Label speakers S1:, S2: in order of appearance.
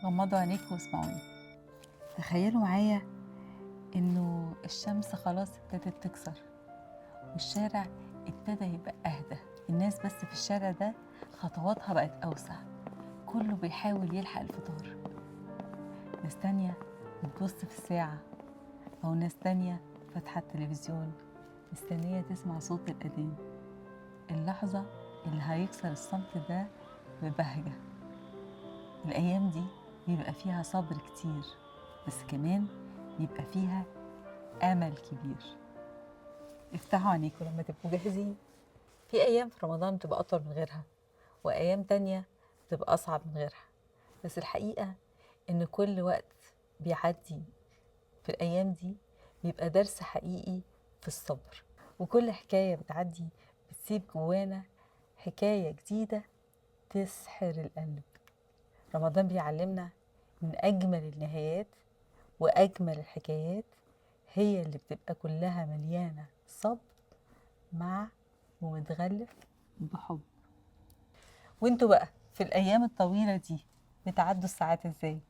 S1: غمضوا عينيكم واسمعوني. تخيلوا معايا انه الشمس خلاص ابتدت تكسر والشارع ابتدى يبقى اهدى. الناس بس في الشارع ده خطواتها بقت اوسع، كله بيحاول يلحق الفطار. ناس تانية بتبص في الساعة، او ناس تانية فاتحة التلفزيون مستنية تسمع صوت الأذان، اللحظة اللي هيكسر الصمت ده ببهجة. الأيام دي بيبقى فيها صبر كتير، بس كمان بيبقى فيها أمل كبير. افتحوا عينيكم لما تبقوا جاهزين. في أيام في رمضان بتبقى أطول من غيرها، وأيام تانية بتبقى أصعب من غيرها، بس الحقيقة إن كل وقت بيعدي في الأيام دي بيبقى درس حقيقي في الصبر، وكل حكاية بتعدي بتسيب جوانا حكاية جديدة تسحر القلب. رمضان بيعلمنا إن أجمل النهايات وأجمل الحكايات هي اللي بتبقى كلها مليانة صبر مع ومتغلف بحب. وانتوا بقى في الأيام الطويلة دي بتعدوا الساعات ازاي؟